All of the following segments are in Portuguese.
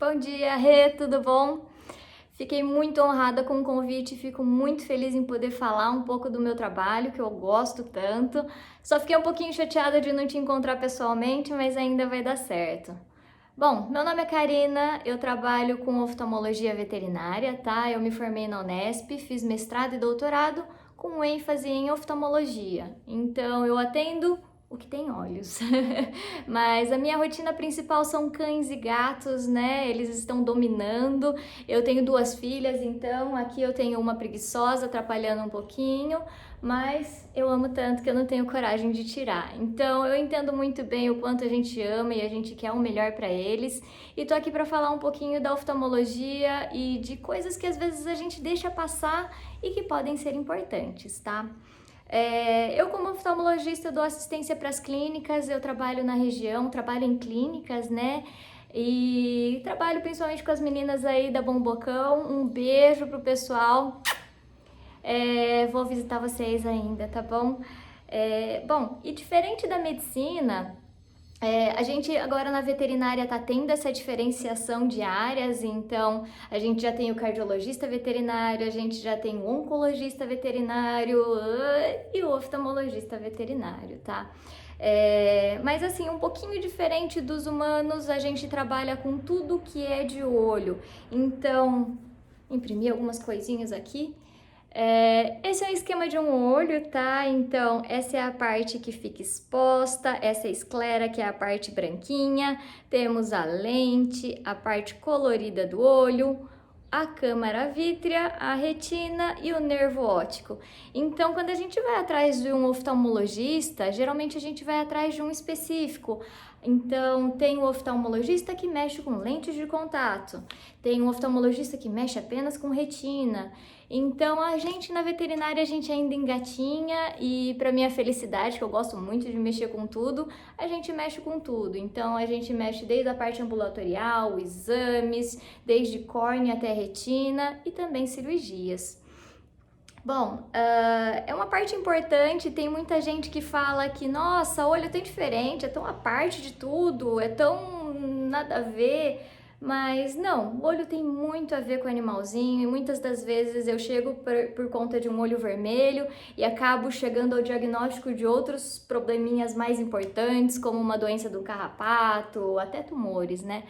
Bom dia, Rê, tudo bom? Fiquei muito honrada com o convite, fico muito feliz em poder falar um pouco do meu trabalho, que eu gosto tanto. Só fiquei um pouquinho chateada de não te encontrar pessoalmente, mas ainda vai dar certo. Bom, meu nome é Karina, eu trabalho com oftalmologia veterinária, tá? Eu me formei na Unesp, fiz mestrado e doutorado com ênfase em oftalmologia. Então, eu atendo o que tem olhos. Mas a minha rotina principal são cães e gatos, né? Eles estão dominando. Eu tenho duas filhas, então aqui eu tenho uma preguiçosa atrapalhando um pouquinho, mas eu amo tanto que eu não tenho coragem de tirar. Então eu entendo muito bem o quanto a gente ama e a gente quer o melhor para eles. E tô aqui para falar um pouquinho da oftalmologia e de coisas que às vezes a gente deixa passar e que podem ser importantes, tá? Eu, como oftalmologista, dou assistência para as clínicas, eu trabalho na região, trabalho em clínicas, né? E trabalho principalmente com as meninas aí da Bombocão. Um beijo pro pessoal. Vou visitar vocês ainda, tá bom? Bom, e diferente da medicina, a gente agora na veterinária está tendo essa diferenciação de áreas, então a gente já tem o cardiologista veterinário, a gente já tem o oncologista veterinário e o oftalmologista veterinário, tá? Mas assim, um pouquinho diferente dos humanos, a gente trabalha com tudo que é de olho. Então, imprimi algumas coisinhas aqui. Esse é o esquema de um olho, tá? Então, essa é a parte que fica exposta, essa é a esclera, que é a parte branquinha. Temos a lente, a parte colorida do olho, a câmara vítrea, a retina e o nervo óptico. Então, quando a gente vai atrás de um oftalmologista, geralmente a gente vai atrás de um específico. Então, tem o oftalmologista que mexe com lentes de contato, tem um oftalmologista que mexe apenas com retina. Então, a gente na veterinária, a gente ainda engatinha e, para minha felicidade, que eu gosto muito de mexer com tudo, a gente mexe com tudo. Então, a gente mexe desde a parte ambulatorial, exames, desde córnea até retina e também cirurgias. Bom, é uma parte importante, tem muita gente que fala que, nossa, olho é tão diferente, é tão a parte de tudo, é tão nada a ver, mas não, o olho tem muito a ver com o animalzinho e muitas das vezes eu chego por conta de um olho vermelho e acabo chegando ao diagnóstico de outros probleminhas mais importantes, como uma doença do carrapato, até tumores, né?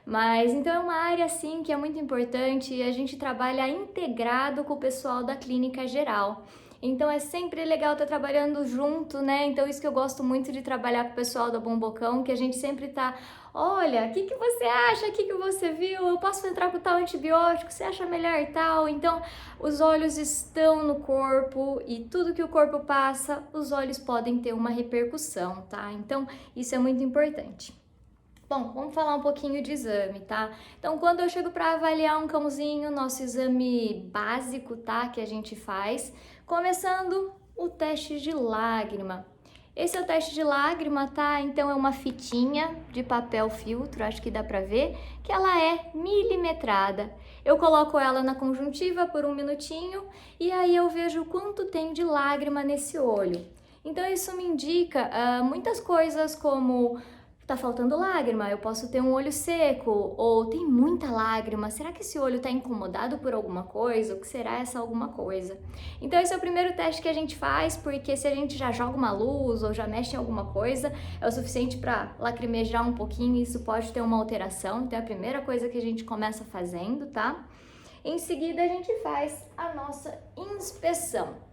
Mas então é uma área assim que é muito importante e a gente trabalha integrado com o pessoal da clínica geral. Então é sempre legal estar trabalhando junto, né? Então isso que eu gosto muito de trabalhar com o pessoal da Bombocão, que a gente sempre tá, olha, o que que você acha? O que que você viu? Eu posso entrar com tal antibiótico? Você acha melhor tal? Então os olhos estão no corpo e tudo que o corpo passa, os olhos podem ter uma repercussão, tá? Então isso é muito importante. Bom, vamos falar um pouquinho de exame, tá? Então, quando eu chego para avaliar um cãozinho, nosso exame básico, tá? Que a gente faz, começando o teste de lágrima. Esse é o teste de lágrima, tá? Então, é uma fitinha de papel filtro, acho que dá pra ver, que ela é milimetrada. Eu coloco ela na conjuntiva por um minutinho e aí eu vejo quanto tem de lágrima nesse olho. Então, isso me indica muitas coisas como tá faltando lágrima, eu posso ter um olho seco, ou tem muita lágrima, será que esse olho tá incomodado por alguma coisa? O que será essa alguma coisa? Então esse é o primeiro teste que a gente faz, porque se a gente já joga uma luz ou já mexe em alguma coisa, é o suficiente para lacrimejar um pouquinho e isso pode ter uma alteração, então é a primeira coisa que a gente começa fazendo, tá? Em seguida a gente faz a nossa inspeção.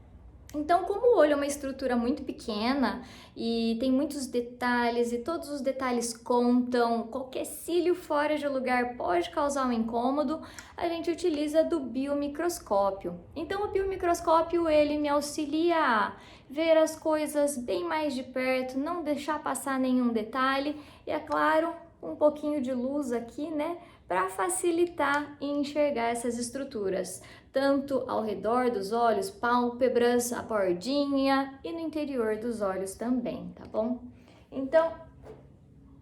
Então, como o olho é uma estrutura muito pequena e tem muitos detalhes e todos os detalhes contam, qualquer cílio fora de lugar pode causar um incômodo, a gente utiliza do biomicroscópio. Então, o biomicroscópio ele me auxilia a ver as coisas bem mais de perto, não deixar passar nenhum detalhe e, é claro, um pouquinho de luz aqui, né, para facilitar e enxergar essas estruturas, tanto ao redor dos olhos, pálpebras, a bordinha e no interior dos olhos também, tá bom? Então,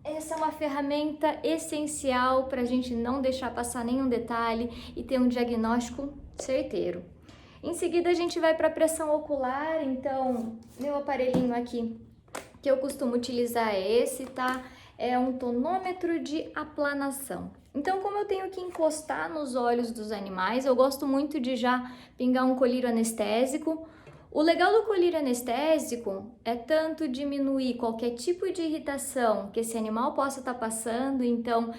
essa é uma ferramenta essencial para a gente não deixar passar nenhum detalhe e ter um diagnóstico certeiro. Em seguida, a gente vai para a pressão ocular, então, meu aparelhinho aqui que eu costumo utilizar é esse, tá? É um tonômetro de aplanação. Então, como eu tenho que encostar nos olhos dos animais, eu gosto muito de já pingar um colírio anestésico. O legal do colírio anestésico é tanto diminuir qualquer tipo de irritação que esse animal possa estar passando, então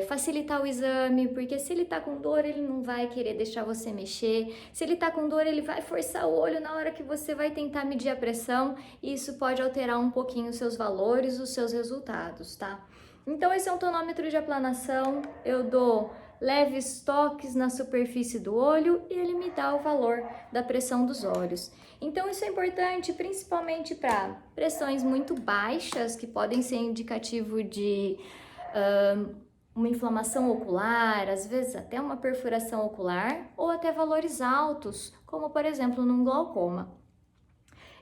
facilitar o exame, porque se ele está com dor, ele não vai querer deixar você mexer. Se ele está com dor, ele vai forçar o olho na hora que você vai tentar medir a pressão, e isso pode alterar um pouquinho os seus valores, os seus resultados, tá? Então esse é um tonômetro de aplanação, eu dou leves toques na superfície do olho e ele me dá o valor da pressão dos olhos. Então isso é importante principalmente para pressões muito baixas, que podem ser indicativo de uma inflamação ocular, às vezes até uma perfuração ocular, ou até valores altos, como por exemplo num glaucoma.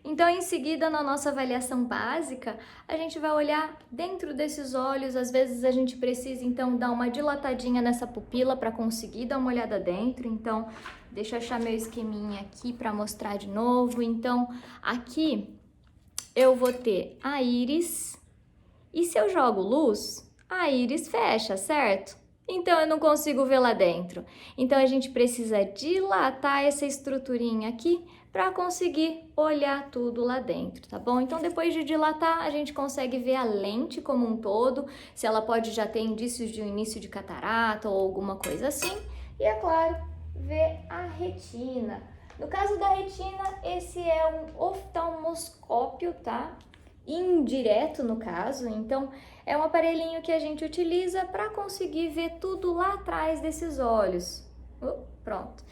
Então, em seguida, na nossa avaliação básica, a gente vai olhar dentro desses olhos. Às vezes a gente precisa, então, dar uma dilatadinha nessa pupila para conseguir dar uma olhada dentro. Então, deixa eu achar meu esqueminha aqui para mostrar de novo. Então, aqui eu vou ter a íris. E se eu jogo luz, a íris fecha, certo? Então, eu não consigo ver lá dentro. Então, a gente precisa dilatar essa estruturinha aqui para conseguir olhar tudo lá dentro, tá bom? Então, depois de dilatar, a gente consegue ver a lente como um todo, se ela pode já ter indícios de um início de catarata ou alguma coisa assim. E, é claro, ver a retina. No caso da retina, esse é um oftalmoscópio, tá? Indireto no caso, então é um aparelhinho que a gente utiliza para conseguir ver tudo lá atrás desses olhos. Pronto.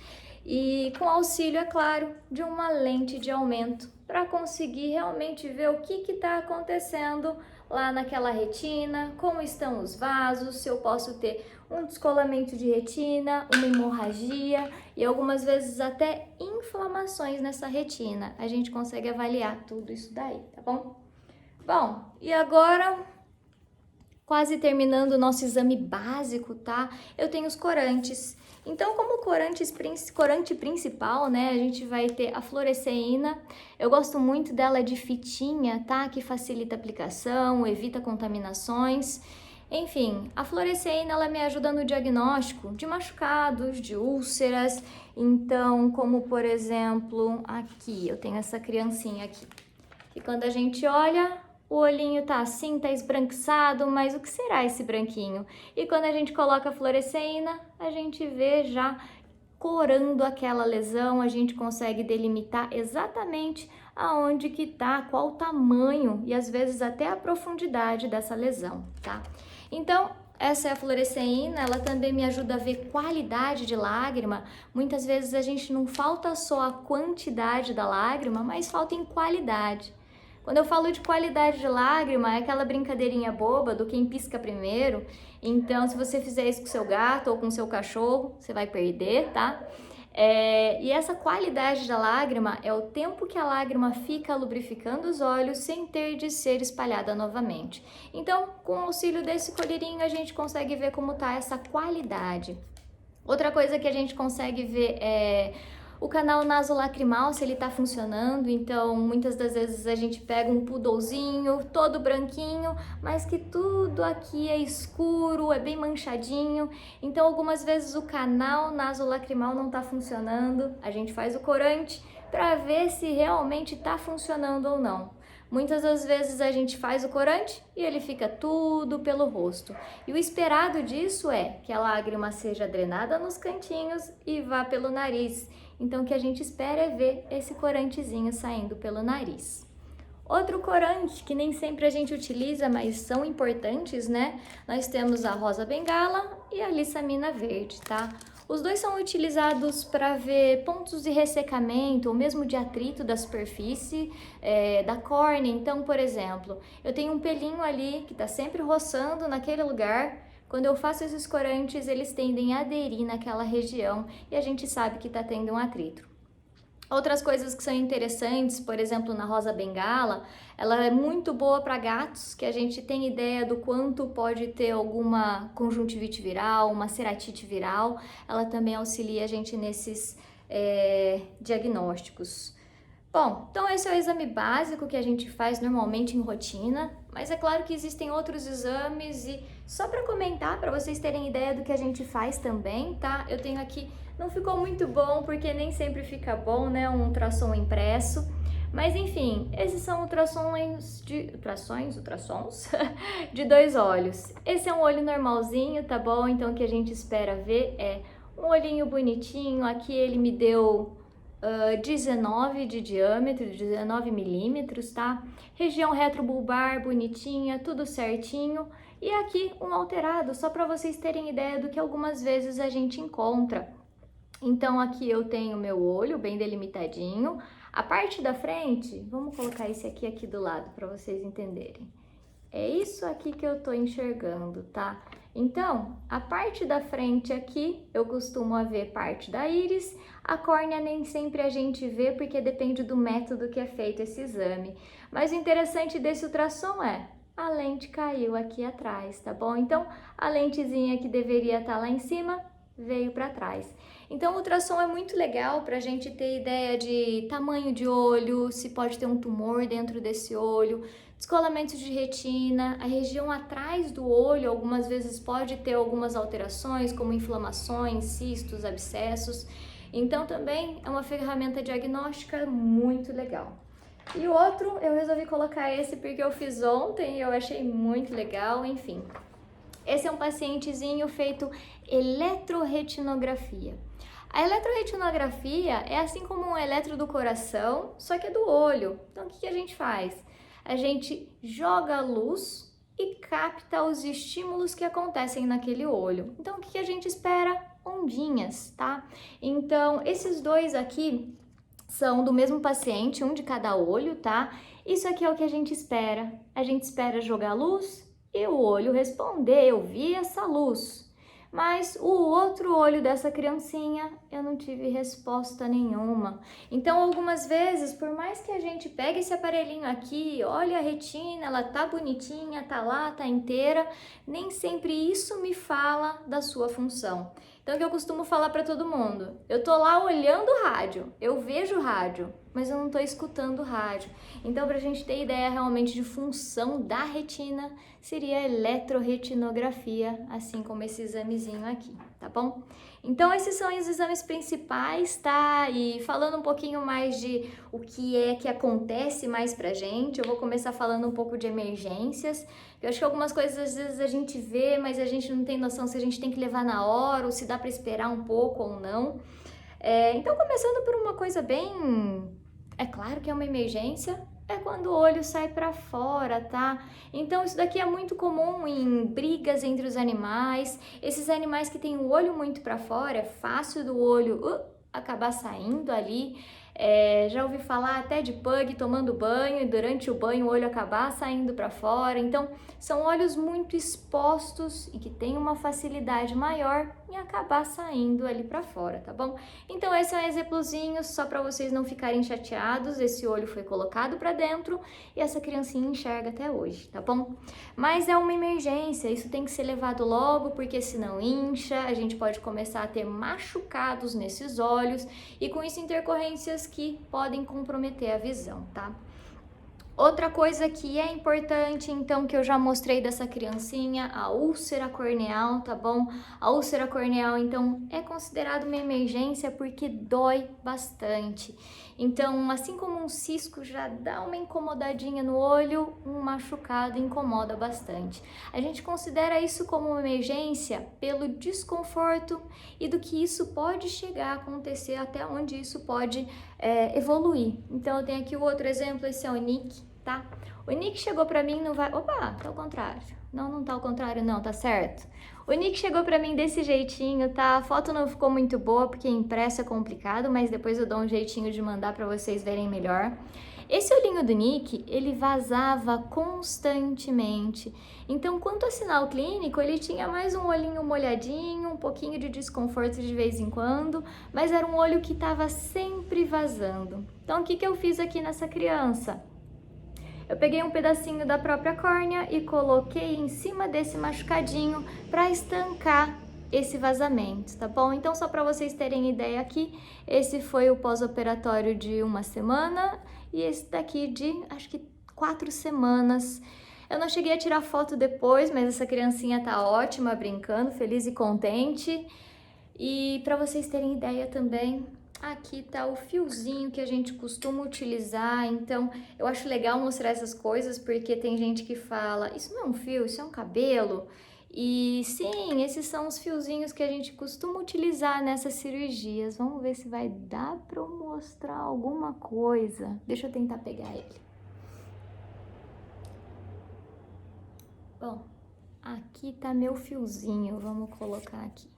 E com auxílio, é claro, de uma lente de aumento para conseguir realmente ver o que está acontecendo lá naquela retina, como estão os vasos, se eu posso ter um descolamento de retina, uma hemorragia e algumas vezes até inflamações nessa retina. A gente consegue avaliar tudo isso daí, tá bom? Bom, e agora, quase terminando o nosso exame básico, tá? Eu tenho os corantes. Então, como corante principal, né, a gente vai ter a fluoresceína. Eu gosto muito dela de fitinha, tá? Que facilita a aplicação, evita contaminações. Enfim, a fluoresceína, ela me ajuda no diagnóstico de machucados, de úlceras. Então, como por exemplo, aqui, eu tenho essa criancinha aqui. E quando a gente olha, o olhinho tá assim, tá esbranquiçado, mas o que será esse branquinho? E quando a gente coloca a fluoresceína, a gente vê já corando aquela lesão, a gente consegue delimitar exatamente aonde que tá, qual o tamanho e às vezes até a profundidade dessa lesão, tá? Então, essa é a fluoresceína, ela também me ajuda a ver qualidade de lágrima. Muitas vezes a gente não falta só a quantidade da lágrima, mas falta em qualidade. Quando eu falo de qualidade de lágrima, é aquela brincadeirinha boba do quem pisca primeiro. Então, se você fizer isso com seu gato ou com seu cachorro, você vai perder, tá? E essa qualidade da lágrima é o tempo que a lágrima fica lubrificando os olhos sem ter de ser espalhada novamente. Então, com o auxílio desse colherinho, a gente consegue ver como tá essa qualidade. Outra coisa que a gente consegue ver é o canal nasolacrimal, se ele tá funcionando. Então, muitas das vezes a gente pega um poodlezinho todo branquinho, mas que tudo aqui é escuro, é bem manchadinho. Então, algumas vezes o canal nasolacrimal não tá funcionando. A gente faz o corante para ver se realmente tá funcionando ou não. Muitas das vezes a gente faz o corante e ele fica tudo pelo rosto. E o esperado disso é que a lágrima seja drenada nos cantinhos e vá pelo nariz. Então, o que a gente espera é ver esse corantezinho saindo pelo nariz. Outro corante que nem sempre a gente utiliza, mas são importantes, né? Nós temos a rosa bengala e a lissamina verde, tá? Os dois são utilizados para ver pontos de ressecamento ou mesmo de atrito da superfície da córnea. Então, por exemplo, eu tenho um pelinho ali que está sempre roçando naquele lugar. Quando eu faço esses corantes, eles tendem a aderir naquela região e a gente sabe que está tendo um atrito. Outras coisas que são interessantes, por exemplo, na rosa bengala, ela é muito boa para gatos, que a gente tem ideia do quanto pode ter alguma conjuntivite viral, uma ceratite viral. Ela também auxilia a gente nesses diagnósticos. Bom, então esse é o exame básico que a gente faz normalmente em rotina. Mas é claro que existem outros exames e só para comentar, para vocês terem ideia do que a gente faz também, tá? Eu tenho aqui, não ficou muito bom porque nem sempre fica bom, né? Um ultrassom impresso. Mas enfim, esses são ultrassons de 2 olhos. Esse é um olho normalzinho, tá bom? Então o que a gente espera ver é um olhinho bonitinho. Aqui ele me deu 19 de diâmetro, 19 milímetros, tá? Região retrobulbar bonitinha, tudo certinho. E aqui um alterado, só para vocês terem ideia do que algumas vezes a gente encontra. Então aqui eu tenho meu olho bem delimitadinho. A parte da frente, vamos colocar esse aqui do lado para vocês entenderem. É isso aqui que eu tô enxergando, tá? Então, a parte da frente aqui, eu costumo ver parte da íris. A córnea nem sempre a gente vê, porque depende do método que é feito esse exame. Mas o interessante desse ultrassom é, a lente caiu aqui atrás, tá bom? Então, a lentezinha que deveria estar lá em cima, veio para trás. Então, o ultrassom é muito legal para a gente ter ideia de tamanho de olho, se pode ter um tumor dentro desse olho, descolamentos de retina, a região atrás do olho, algumas vezes pode ter algumas alterações, como inflamações, cistos, abscessos. Então, também é uma ferramenta diagnóstica muito legal. E o outro, eu resolvi colocar esse porque eu fiz ontem e eu achei muito legal, enfim. Esse é um pacientezinho feito eletroretinografia. A eletroretinografia é assim como um eletro do coração, só que é do olho. Então, o que a gente faz? A gente joga a luz e capta os estímulos que acontecem naquele olho. Então, o que a gente espera? Ondinhas, tá? Então, esses dois aqui são do mesmo paciente, um de cada olho, tá? Isso aqui é o que a gente espera. A gente espera jogar luz e o olho responder, eu vi essa luz. Mas o outro olho dessa criancinha, eu não tive resposta nenhuma. Então, algumas vezes, por mais que a gente pegue esse aparelhinho aqui, olha a retina, ela tá bonitinha, tá lá, tá inteira, nem sempre isso me fala da sua função. Então, o que eu costumo falar para todo mundo? Eu tô lá olhando o rádio, eu vejo o rádio, mas eu não tô escutando o rádio. Então, pra gente ter ideia realmente de função da retina, seria a eletroretinografia, assim como esse examezinho aqui, tá bom? Então, esses são os exames principais, tá? E falando um pouquinho mais de o que é que acontece mais pra gente, eu vou começar falando um pouco de emergências. Eu acho que algumas coisas às vezes a gente vê, mas a gente não tem noção se a gente tem que levar na hora ou se dá pra esperar um pouco ou não. Então, começando por uma coisa bem... É claro que é uma emergência, é quando o olho sai para fora, tá? Então, isso daqui é muito comum em brigas entre os animais. Esses animais que têm o olho muito para fora, é fácil do olho acabar saindo ali. Já ouvi falar até de pug tomando banho e durante o banho o olho acabar saindo para fora. Então, são olhos muito expostos e que têm uma facilidade maior em acabar saindo ali para fora, tá bom? Então, esse é um exemplozinho só para vocês não ficarem chateados. Esse olho foi colocado para dentro e essa criancinha enxerga até hoje, tá bom? Mas é uma emergência, isso tem que ser levado logo, porque senão incha, a gente pode começar a ter machucados nesses olhos e com isso intercorrências que podem comprometer a visão, tá? Outra coisa que é importante, então, que eu já mostrei dessa criancinha, a úlcera corneal, tá bom? A úlcera corneal, então, é considerada uma emergência porque dói bastante. Então, assim como um cisco já dá uma incomodadinha no olho, um machucado incomoda bastante. A gente considera isso como uma emergência pelo desconforto e do que isso pode chegar a acontecer, até onde isso pode evoluir. Então, eu tenho aqui o outro exemplo, esse é o Nick, tá? O Nick chegou pra mim, não vai... Opa, tá ao contrário. Não tá ao contrário não, tá certo? O Nick chegou pra mim desse jeitinho, tá? A foto não ficou muito boa porque impresso é complicado, mas depois eu dou um jeitinho de mandar pra vocês verem melhor. Esse olhinho do Nick, ele vazava constantemente. Então, quanto a sinal clínico, ele tinha mais um olhinho molhadinho, um pouquinho de desconforto de vez em quando, mas era um olho que estava sempre vazando. Então, o que eu fiz aqui nessa criança? Eu peguei um pedacinho da própria córnea e coloquei em cima desse machucadinho para estancar esse vazamento, tá bom? Então, só para vocês terem ideia aqui, esse foi o pós-operatório de 1 semana e esse daqui de, acho que 4 semanas. Eu não cheguei a tirar foto depois, mas essa criancinha tá ótima, brincando, feliz e contente. E para vocês terem ideia também, aqui tá o fiozinho que a gente costuma utilizar. Então, eu acho legal mostrar essas coisas porque tem gente que fala, isso não é um fio, isso é um cabelo. E sim, esses são os fiozinhos que a gente costuma utilizar nessas cirurgias. Vamos ver se vai dar para eu mostrar alguma coisa. Deixa eu tentar pegar ele. Bom, aqui tá meu fiozinho, vamos colocar aqui.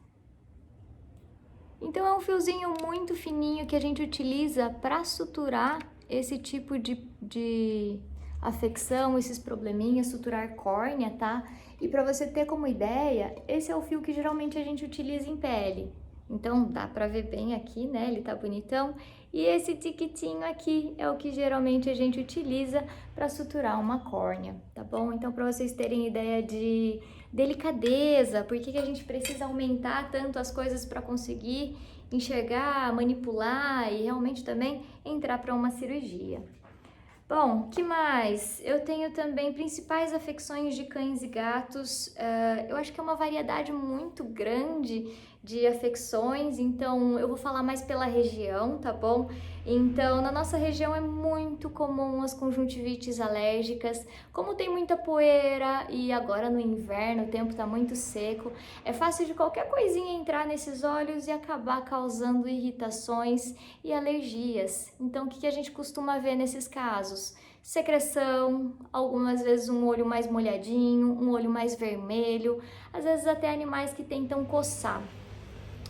Então é um fiozinho muito fininho que a gente utiliza para suturar esse tipo de afecção, esses probleminhas, suturar córnea, tá? E para você ter como ideia, esse é o fio que geralmente a gente utiliza em pele. Então dá para ver bem aqui, né? Ele tá bonitão. E esse tiquitinho aqui é o que geralmente a gente utiliza para suturar uma córnea, tá bom? Então para vocês terem ideia de delicadeza, por que a gente precisa aumentar tanto as coisas para conseguir enxergar, manipular e realmente também entrar para uma cirurgia. Bom, que mais? Eu tenho também principais afecções de cães e gatos. Eu acho que é uma variedade muito grande de afecções, então eu vou falar mais pela região, tá bom? Então, na nossa região é muito comum as conjuntivites alérgicas. Como tem muita poeira e agora no inverno o tempo tá muito seco, é fácil de qualquer coisinha entrar nesses olhos e acabar causando irritações e alergias. Então, o que a gente costuma ver nesses casos? Secreção, algumas vezes um olho mais molhadinho, um olho mais vermelho, às vezes até animais que tentam coçar.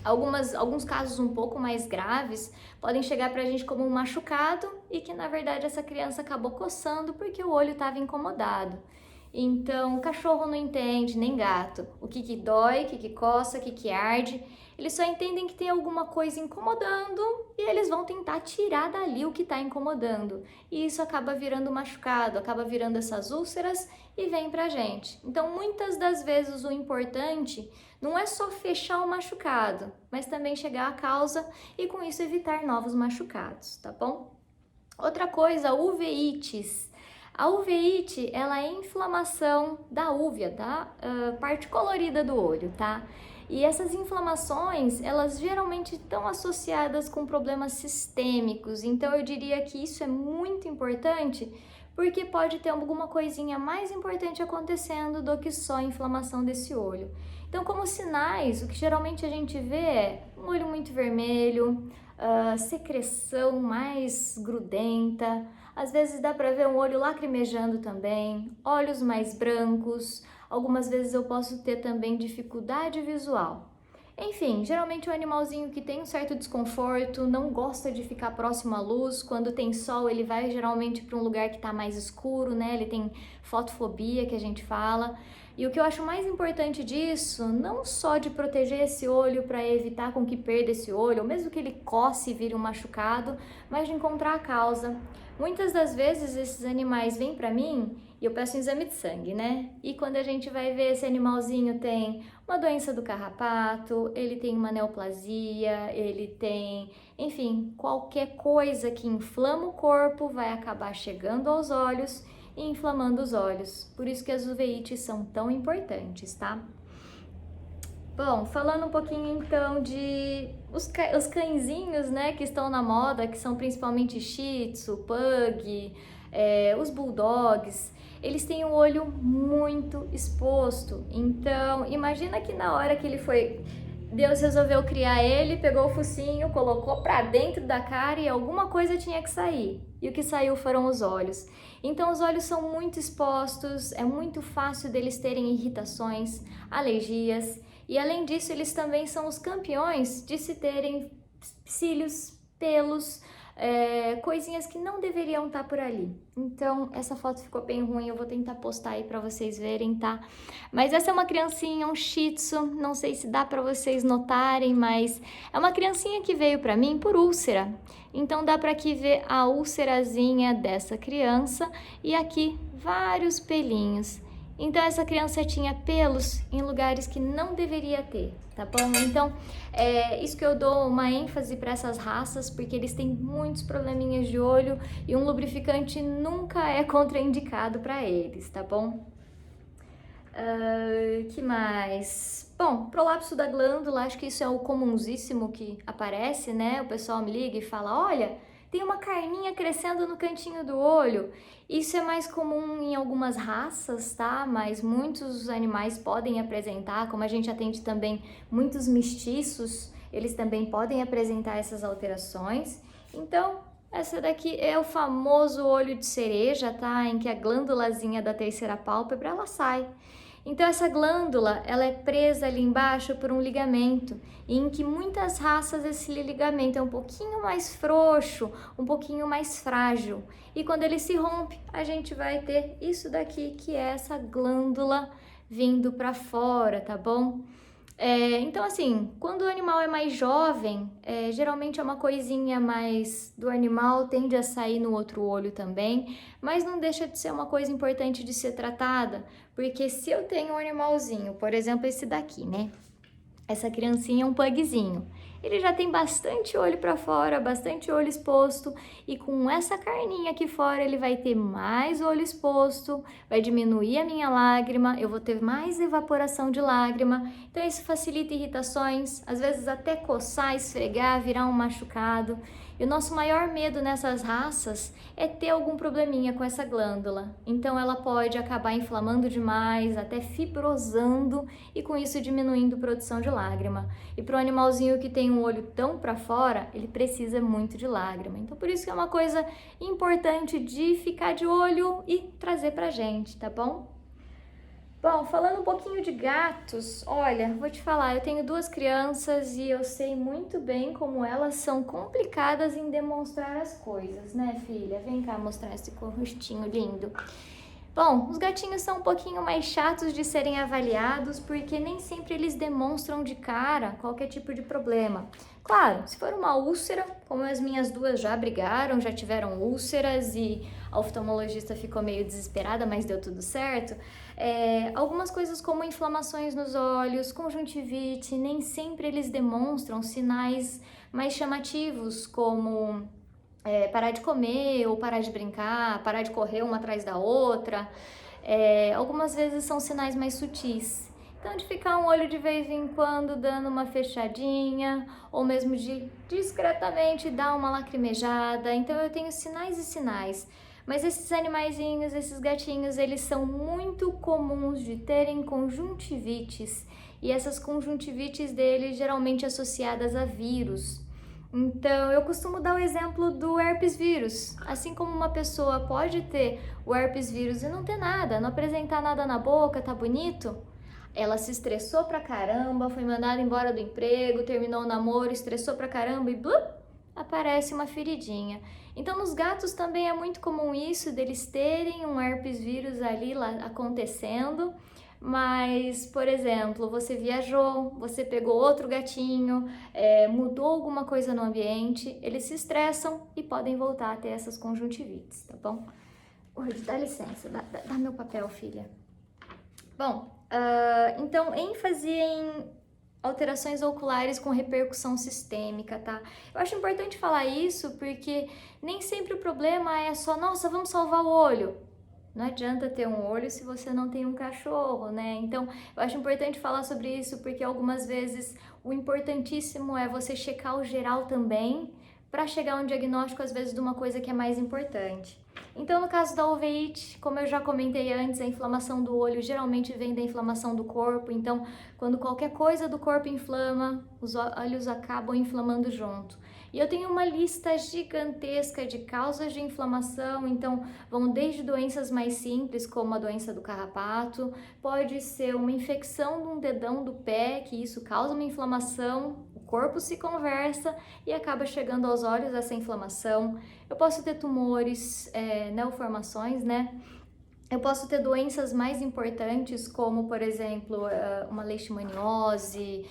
Alguns casos um pouco mais graves podem chegar pra gente como um machucado e que na verdade essa criança acabou coçando porque o olho estava incomodado. Então, cachorro não entende, nem gato, o que dói, o que coça, o que arde. Eles só entendem que tem alguma coisa incomodando e eles vão tentar tirar dali o que está incomodando. E isso acaba virando machucado, acaba virando essas úlceras e vem pra gente. Então, muitas das vezes o importante não é só fechar o machucado, mas também chegar à causa e com isso evitar novos machucados, tá bom? Outra coisa, uveites. A uveíte, ela é inflamação da úvea, da parte colorida do olho, tá? E essas inflamações, elas geralmente estão associadas com problemas sistêmicos, então eu diria que isso é muito importante, porque pode ter alguma coisinha mais importante acontecendo do que só a inflamação desse olho. Então, como sinais, o que geralmente a gente vê é um olho muito vermelho, secreção mais grudenta, às vezes dá para ver um olho lacrimejando também, olhos mais brancos, algumas vezes eu posso ter também dificuldade visual. Enfim, geralmente o animalzinho que tem um certo desconforto, não gosta de ficar próximo à luz, quando tem sol ele vai geralmente para um lugar que está mais escuro, né? Ele tem fotofobia que a gente fala. E o que eu acho mais importante disso, não só de proteger esse olho para evitar com que perda esse olho, ou mesmo que ele coce e vire um machucado, mas de encontrar a causa. Muitas das vezes esses animais vêm para mim e eu peço um exame de sangue, né? E quando a gente vai ver, esse animalzinho tem uma doença do carrapato, ele tem uma neoplasia, ele tem, enfim, qualquer coisa que inflama o corpo vai acabar chegando aos olhos e inflamando os olhos. Por isso que as uveites são tão importantes, tá? Bom, falando um pouquinho então de os cãezinhos, né, que estão na moda, que são principalmente Shih Tzu, Pug, os Bulldogs, eles têm o olho muito exposto. Então, imagina que na hora que Deus resolveu criar ele, pegou o focinho, colocou pra dentro da cara e alguma coisa tinha que sair. E o que saiu foram os olhos. Então os olhos são muito expostos, é muito fácil deles terem irritações, alergias. E além disso, eles também são os campeões de se terem cílios, pelos, coisinhas que não deveriam estar por ali. Então, essa foto ficou bem ruim, eu vou tentar postar aí pra vocês verem, tá? Mas essa é uma criancinha, um Shih Tzu, não sei se dá pra vocês notarem, mas é uma criancinha que veio pra mim por úlcera. Então, dá pra aqui ver a úlcerazinha dessa criança e aqui vários pelinhos. Então, essa criança tinha pelos em lugares que não deveria ter, tá bom? Então, isso que eu dou uma ênfase para essas raças, porque eles têm muitos probleminhas de olho e um lubrificante nunca é contraindicado para eles, tá bom? Que mais? Bom, prolapso da glândula, acho que isso é o comunsíssimo que aparece, né? O pessoal me liga e fala, olha, tem uma carninha crescendo no cantinho do olho. Isso é mais comum em algumas raças, tá? Mas muitos animais podem apresentar, como a gente atende também muitos mestiços, eles também podem apresentar essas alterações. Então, essa daqui é o famoso olho de cereja, tá? Em que a glândulazinha da terceira pálpebra, ela sai. Então essa glândula, ela é presa ali embaixo por um ligamento, e em que muitas raças esse ligamento é um pouquinho mais frouxo, um pouquinho mais frágil. E quando ele se rompe, a gente vai ter isso daqui, que é essa glândula vindo para fora, tá bom? Então, assim, quando o animal é mais jovem, geralmente é uma coisinha mais do animal, tende a sair no outro olho também, mas não deixa de ser uma coisa importante de ser tratada, porque se eu tenho um animalzinho, por exemplo, esse daqui, né? Essa criancinha é um pugzinho. Ele já tem bastante olho para fora, bastante olho exposto, e com essa carninha aqui fora ele vai ter mais olho exposto, vai diminuir a minha lágrima, eu vou ter mais evaporação de lágrima. Então isso facilita irritações, às vezes até coçar, esfregar, virar um machucado. E o nosso maior medo nessas raças é ter algum probleminha com essa glândula. Então ela pode acabar inflamando demais, até fibrosando, e com isso diminuindo a produção de lágrima. E para o animalzinho que tem um olho tão para fora, ele precisa muito de lágrima. Então por isso que é uma coisa importante de ficar de olho e trazer pra gente, tá bom? Bom, falando um pouquinho de gatos, olha, vou te falar, eu tenho 2 crianças e eu sei muito bem como elas são complicadas em demonstrar as coisas, né, filha? Vem cá mostrar esse rostinho lindo. Bom, os gatinhos são um pouquinho mais chatos de serem avaliados porque nem sempre eles demonstram de cara qualquer tipo de problema. Claro, se for uma úlcera, como as minhas 2 já brigaram, já tiveram úlceras e a oftalmologista ficou meio desesperada, mas deu tudo certo. Algumas coisas como inflamações nos olhos, conjuntivite, nem sempre eles demonstram sinais mais chamativos, como parar de comer ou parar de brincar, parar de correr uma atrás da outra. Algumas vezes são sinais mais sutis. Então, de ficar um olho de vez em quando dando uma fechadinha, ou mesmo de discretamente dar uma lacrimejada. Então, eu tenho sinais e sinais. Mas esses animaizinhos, esses gatinhos, eles são muito comuns de terem conjuntivites. E essas conjuntivites deles geralmente associadas a vírus. Então, eu costumo dar o exemplo do herpes vírus. Assim como uma pessoa pode ter o herpes vírus e não ter nada, não apresentar nada na boca, tá bonito? Ela se estressou pra caramba, foi mandada embora do emprego, terminou o namoro, estressou pra caramba e blup, aparece uma feridinha. Então, nos gatos também é muito comum isso, deles terem um herpes vírus ali lá acontecendo. Mas, por exemplo, você viajou, você pegou outro gatinho, mudou alguma coisa no ambiente, eles se estressam e podem voltar a ter essas conjuntivites, tá bom? Oi, dá licença, dá meu papel, filha. Bom, então, ênfase em alterações oculares com repercussão sistêmica, tá? Eu acho importante falar isso porque nem sempre o problema é só, nossa, vamos salvar o olho. Não adianta ter um olho se você não tem um cachorro, né? Então, eu acho importante falar sobre isso porque algumas vezes o importantíssimo é você checar o geral também para chegar a um diagnóstico, às vezes, de uma coisa que é mais importante. Então, no caso da uveíte, como eu já comentei antes, a inflamação do olho geralmente vem da inflamação do corpo. Então, quando qualquer coisa do corpo inflama, os olhos acabam inflamando junto. E eu tenho uma lista gigantesca de causas de inflamação, então vão desde doenças mais simples, como a doença do carrapato, pode ser uma infecção de um dedão do pé, que isso causa uma inflamação, o corpo se conversa e acaba chegando aos olhos essa inflamação. Eu posso ter tumores, neoformações, né? Eu posso ter doenças mais importantes, como, por exemplo, uma leishmaniose,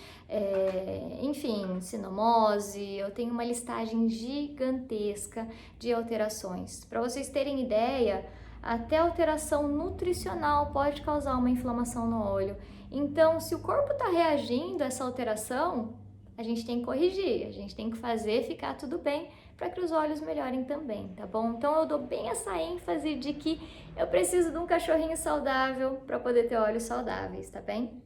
enfim, sinomose. Eu tenho uma listagem gigantesca de alterações. Para vocês terem ideia, até alteração nutricional pode causar uma inflamação no olho. Então, se o corpo está reagindo a essa alteração, a gente tem que corrigir, a gente tem que fazer ficar tudo bem para que os olhos melhorem também, tá bom? Então eu dou bem essa ênfase de que eu preciso de um cachorrinho saudável para poder ter olhos saudáveis, tá bem?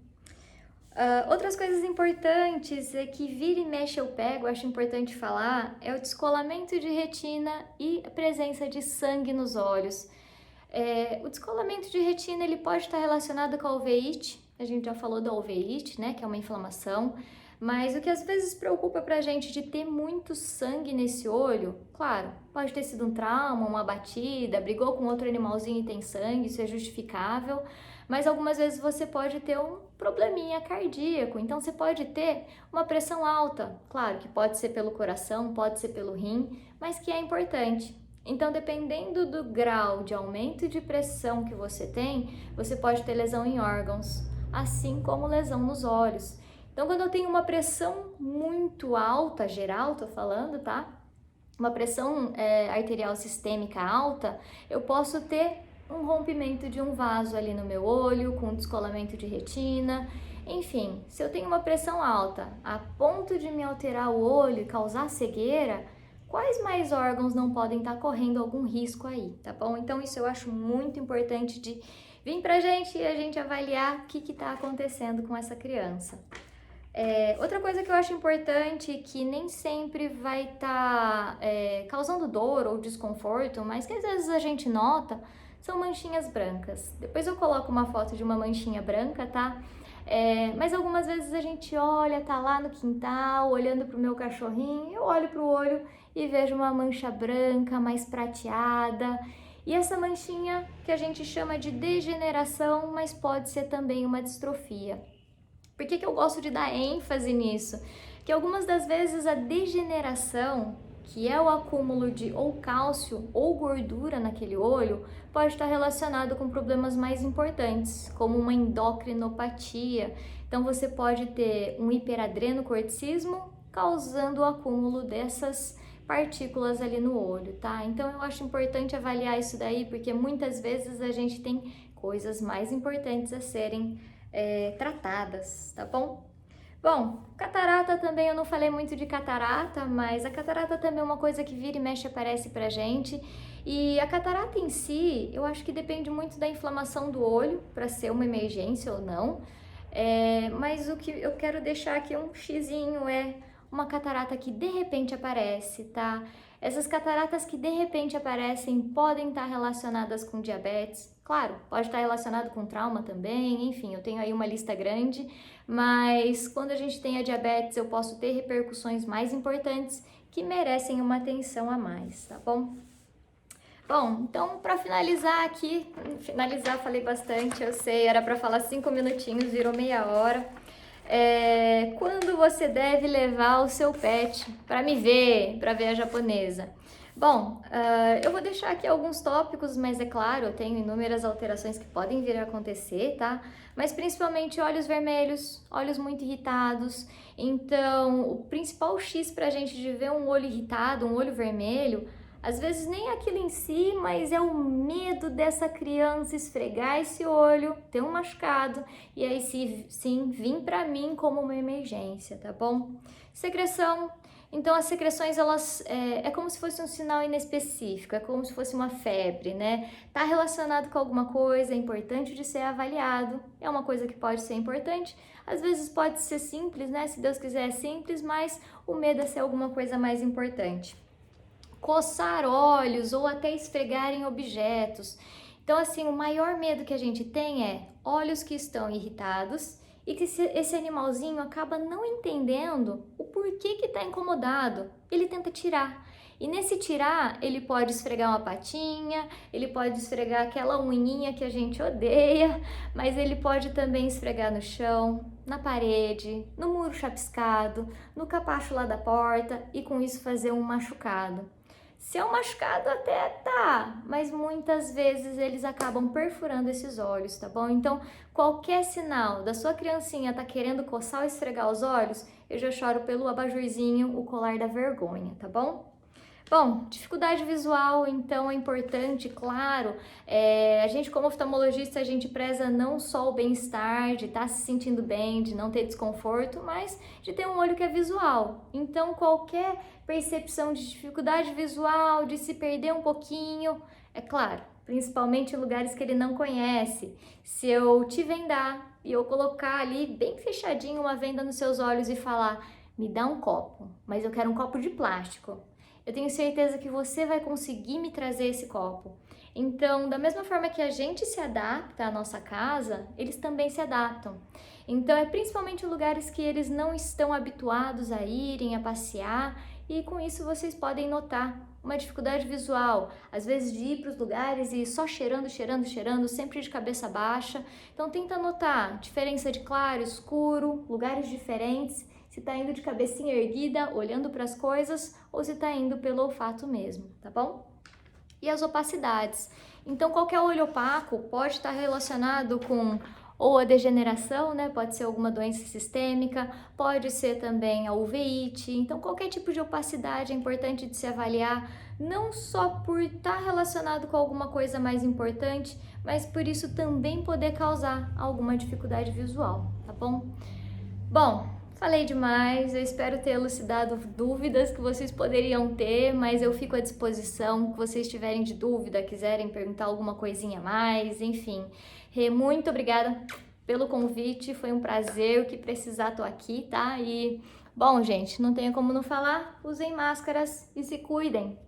Outras coisas importantes é que vira e mexe eu pego, acho importante falar, é o descolamento de retina e a presença de sangue nos olhos. O descolamento de retina ele pode estar relacionado com a uveíte, a gente já falou da uveíte, né, que é uma inflamação, mas o que às vezes preocupa pra gente de ter muito sangue nesse olho, claro, pode ter sido um trauma, uma batida, brigou com outro animalzinho e tem sangue, isso é justificável, mas algumas vezes você pode ter um probleminha cardíaco, então você pode ter uma pressão alta, claro que pode ser pelo coração, pode ser pelo rim, mas que é importante. Então, dependendo do grau de aumento de pressão que você tem, você pode ter lesão em órgãos, assim como lesão nos olhos. Então, quando eu tenho uma pressão muito alta, geral, tô falando, tá? Uma pressão arterial sistêmica alta, eu posso ter um rompimento de um vaso ali no meu olho, com descolamento de retina. Enfim, se eu tenho uma pressão alta a ponto de me alterar o olho e causar cegueira, quais mais órgãos não podem estar correndo algum risco aí, tá bom? Então isso eu acho muito importante de vir pra gente e a gente avaliar o que tá acontecendo com essa criança. Outra coisa que eu acho importante, que nem sempre vai estar causando dor ou desconforto, mas que às vezes a gente nota, são manchinhas brancas. Depois eu coloco uma foto de uma manchinha branca, tá? Mas algumas vezes a gente olha, tá lá no quintal, olhando pro meu cachorrinho, eu olho pro olho e vejo uma mancha branca, mais prateada. E essa manchinha que a gente chama de degeneração, mas pode ser também uma distrofia. Por que eu gosto de dar ênfase nisso? Que algumas das vezes a degeneração, que é o acúmulo de ou cálcio ou gordura naquele olho, pode estar relacionado com problemas mais importantes, como uma endocrinopatia. Então você pode ter um hiperadrenocorticismo causando o acúmulo dessas partículas ali no olho, tá? Então eu acho importante avaliar isso daí, porque muitas vezes a gente tem coisas mais importantes a serem tratadas, tá bom? Bom, catarata também, eu não falei muito de catarata, mas a catarata também é uma coisa que vira e mexe aparece pra gente. E a catarata em si, eu acho que depende muito da inflamação do olho para ser uma emergência ou não. Mas o que eu quero deixar aqui um xizinho é uma catarata que de repente aparece, tá? Essas cataratas que de repente aparecem podem estar relacionadas com diabetes, claro, pode estar relacionado com trauma também, enfim, eu tenho aí uma lista grande, mas quando a gente tem a diabetes eu posso ter repercussões mais importantes que merecem uma atenção a mais, tá bom? Bom, então para finalizar aqui, falei bastante, eu sei, era para falar 5 minutinhos, virou meia hora. Quando você deve levar o seu pet para me ver, para ver a japonesa? Bom, eu vou deixar aqui alguns tópicos, mas é claro, eu tenho inúmeras alterações que podem vir a acontecer, tá? Mas principalmente olhos vermelhos, olhos muito irritados. Então, o principal X pra gente de ver um olho irritado, um olho vermelho, às vezes nem aquilo em si, mas é o medo dessa criança esfregar esse olho, ter um machucado e aí sim vir para mim como uma emergência, tá bom? Secreção. Então as secreções elas é como se fosse um sinal inespecífico, é como se fosse uma febre, né? Tá relacionado com alguma coisa, é importante de ser avaliado. É uma coisa que pode ser importante, às vezes pode ser simples, né? Se Deus quiser é simples, mas o medo é ser alguma coisa mais importante. Coçar olhos ou até esfregar em objetos. Então, assim, o maior medo que a gente tem é olhos que estão irritados e que esse animalzinho acaba não entendendo o porquê que está incomodado. Ele tenta tirar. E nesse tirar, ele pode esfregar uma patinha, ele pode esfregar aquela unhinha que a gente odeia, mas ele pode também esfregar no chão, na parede, no muro chapiscado, no capacho lá da porta e com isso fazer um machucado. Se é um machucado até tá, mas muitas vezes eles acabam perfurando esses olhos, tá bom? Então, qualquer sinal da sua criancinha tá querendo coçar ou esfregar os olhos, eu já choro pelo abajurzinho, o colar da vergonha, tá bom? Bom, dificuldade visual, então é importante, claro, a gente como oftalmologista, a gente preza não só o bem-estar, de estar se sentindo bem, de não ter desconforto, mas de ter um olho que é visual. Então, qualquer percepção de dificuldade visual, de se perder um pouquinho, é claro, principalmente em lugares que ele não conhece. Se eu te vendar e eu colocar ali bem fechadinho uma venda nos seus olhos e falar, me dá um copo, mas eu quero um copo de plástico. Eu tenho certeza que você vai conseguir me trazer esse copo. Então, da mesma forma que a gente se adapta à nossa casa, eles também se adaptam. Então, é principalmente em lugares que eles não estão habituados a irem, a passear, e com isso vocês podem notar uma dificuldade visual, às vezes de ir para os lugares e só cheirando, cheirando, cheirando, sempre de cabeça baixa. Então, tenta notar diferença de claro, escuro, lugares diferentes, se tá indo de cabecinha erguida, olhando para as coisas, ou se tá indo pelo olfato mesmo, tá bom? E as opacidades. Então, qualquer olho opaco pode estar relacionado com ou a degeneração, né? Pode ser alguma doença sistêmica, pode ser também a uveíte. Então, qualquer tipo de opacidade é importante de se avaliar, não só por estar relacionado com alguma coisa mais importante, mas por isso também poder causar alguma dificuldade visual, tá bom? Bom, falei demais, eu espero ter elucidado dúvidas que vocês poderiam ter, mas eu fico à disposição, que vocês tiverem de dúvida, quiserem perguntar alguma coisinha a mais, enfim. Rê, muito obrigada pelo convite, foi um prazer, o que precisar tô aqui, tá? E, bom, gente, não tenho como não falar, usem máscaras e se cuidem.